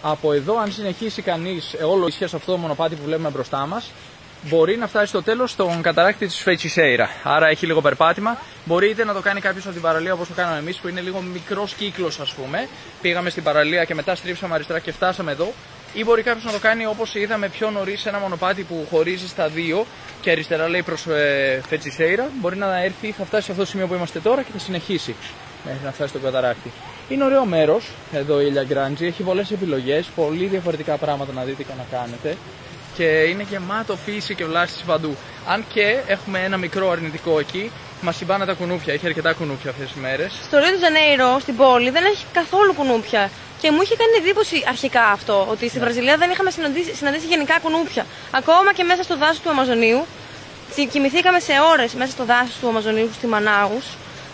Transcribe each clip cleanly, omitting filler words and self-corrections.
Από εδώ, αν συνεχίσει κανείς όλο ίσια σε αυτό το μονοπάτι που βλέπουμε μπροστά μας, μπορεί να φτάσει στο τέλος στον καταράκτη της Feiticeira. Άρα έχει λίγο περπάτημα. Μπορεί είτε να το κάνει κάποιος από την παραλία όπως το κάναμε εμείς, που είναι λίγο μικρός κύκλος, ας πούμε. Πήγαμε στην παραλία και μετά στρίψαμε αριστερά και φτάσαμε εδώ. Ή μπορεί κάποιος να το κάνει όπως είδαμε πιο νωρίς σε ένα μονοπάτι που χωρίζει στα δύο και αριστερά λέει προς Feiticeira. Μπορεί να έρθει, θα φτάσει σε αυτό το σημείο που είμαστε τώρα και θα συνεχίσει μέχρι να φτάσει στον καταράκτη. Είναι ωραίο μέρος εδώ η Ilha Grande, έχει πολλές επιλογές, πολύ διαφορετικά πράγματα να δείτε και να κάνετε. Και είναι γεμάτο φύση και βλάστηση παντού. Αν και έχουμε ένα μικρό αρνητικό εκεί, μας συμπάνε τα κουνούπια. Έχει αρκετά κουνούπια αυτές τις μέρες. Στο Ρίο de Janeiro, στην πόλη, δεν έχει καθόλου κουνούπια. Και μου είχε κάνει εντύπωση αρχικά αυτό, ότι στη Βραζιλία δεν είχαμε συναντήσει γενικά κουνούπια. Ακόμα και μέσα στο δάσος του Αμαζονίου. Κοιμηθήκαμε σε ώρες μέσα στο δάσος του Αμαζονίου, στη Μανάους.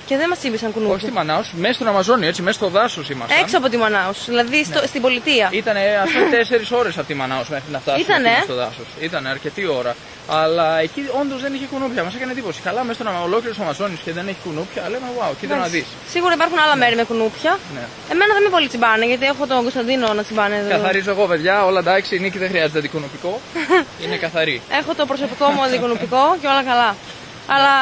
Και δεν μας τσίμπησαν κουνούπια. Όχι στη Μανάους, μέσα στον Αμαζόνιο, έτσι, μέσα στο δάσος ήμασταν. Έξω από τη Μανάους, δηλαδή στην πολιτεία. Ήτανε 4 ώρες από τη Μανάους μέχρι να φτάσουμε στο δάσος. Ήτανε αρκετή ώρα. Αλλά εκεί όντως δεν είχε κουνούπια. Μας έκανε εντύπωση. Καλά, μέσα στον ολόκληρο Αμαζόνιο και δεν έχει κουνούπια. Λέμε, wow, κοίτα να δεις. Σίγουρα υπάρχουν άλλα μέρη με κουνούπια. Ναι. Εμένα δεν με πολύ τσιμπάνε, γιατί έχω τον Κωνσταντίνο να τσιμπάνε εδώ. Καθαρίζω εγώ, παιδιά, όλα εντάξει. Η Νίκη δεν χρειάζεται αντικουνουπικό. Είναι καθαρή. Έχω το προσωπικό μου αντικουνουπικό και όλα καλά. Αλλά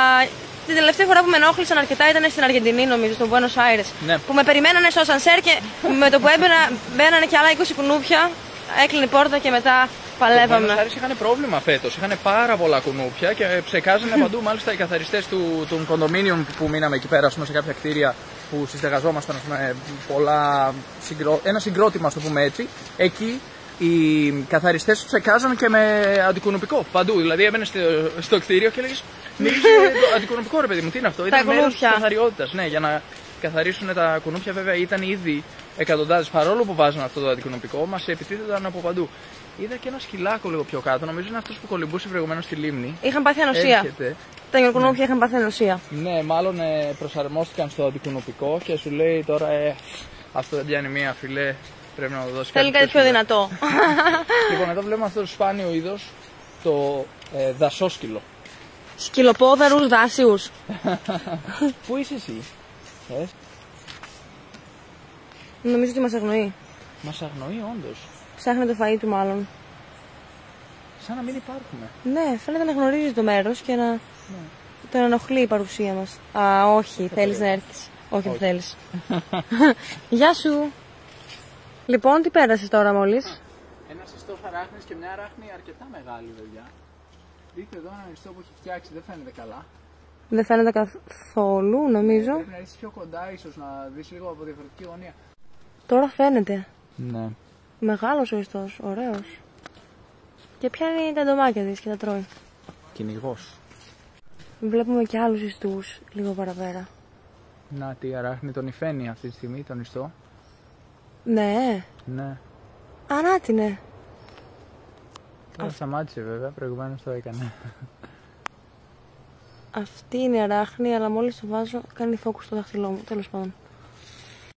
την τελευταία φορά που με ενόχλησαν αρκετά ήταν στην Αργεντινή, νομίζω, στο Buenos Aires. Ναι. Που με περιμένανε στο ασανσέρ και με το που μπαίνανε και άλλα 20 κουνούπια, έκλεινε η πόρτα και μετά παλεύαμε. Στο Buenos Aires είχαν πρόβλημα φέτος. Είχαν πάρα πολλά κουνούπια και ψεκάζανε παντού. Μάλιστα οι καθαριστές των κοντομίνιων που μείναμε εκεί πέρα, σε κάποια κτίρια που συστεγαζόμασταν, ένα συγκρότημα, α το πούμε έτσι. Εκεί οι καθαριστές ψεκάζαν και με αντικουνουπικό παντού. Δηλαδή έμπαινε στο κτίριο και έλεγες μυρίζει αντικουνουπικό, ρε παιδί μου, τι είναι αυτό. Ήταν μέρος της καθαριότητας. Ναι, για να καθαρίσουν τα κουνούπια, βέβαια ήταν ήδη εκατοντάδες, παρόλο που βάζαν αυτό το αντικουνουπικό, μας επιτίθενταν από παντού. Είδα και ένα σκυλάκο λίγο πιο κάτω, νομίζω είναι αυτός που κολυμπούσε προηγουμένως στη λίμνη. Είχαν πάθει ανοσία. Τα κουνούπια είχαν πάθει ανοσία. Ναι, μάλλον προσαρμόστηκαν στο αντικουνουπικό και σου λέει τώρα αυτό δεν πιάνει μία, φιλέ. Πρέπει να το δώσει. Θέλει κάτι πιο δυνατό. Λοιπόν, εδώ βλέπουμε αυτό το σπάνιο είδος, το δασόσκυλο. Σκυλοπόδαρους δάσιους. Πού είσαι εσύ? Νομίζω ότι μας αγνοεί. Μας αγνοεί όντως. Ψάχνει το φαΐ του μάλλον. Σαν να μην υπάρχουμε. Ναι, φαίνεται να γνωρίζει το μέρος και να τον ενοχλεί η παρουσία μας. Α, όχι, θέλεις να έρθεις. Όχι, δεν θέλεις. Γεια σου. Λοιπόν, τι πέρασες τώρα μόλις? Ένα ιστός αράχνης και μια αράχνη αρκετά μεγάλη, παιδιά. Δείτε εδώ ένα ιστό που έχει φτιάξει, δεν φαίνεται καλά. Δεν φαίνεται καθόλου, νομίζω. Πρέπει να είσαι πιο κοντά, ίσως να δεις λίγο από διαφορετική γωνία. Τώρα φαίνεται. Ναι. Μεγάλος ο ιστός, ωραίος. Και πιάνει τα ντομάκια της και τα τρώει. Κυνηγός. Βλέπουμε και άλλους ιστούς λίγο παραπέρα. Να, τι αράχνη τον υφαίνει αυτή τη στιγμή, τον ιστό. Ναι. Ναι. Ανάτι, ναι. Τώρα σταμάτησε βέβαια, προηγουμένως το έκανε. Αυτή είναι η αράχνη, αλλά μόλις το βάζω κάνει focus στο δάχτυλό μου, τέλος πάντων.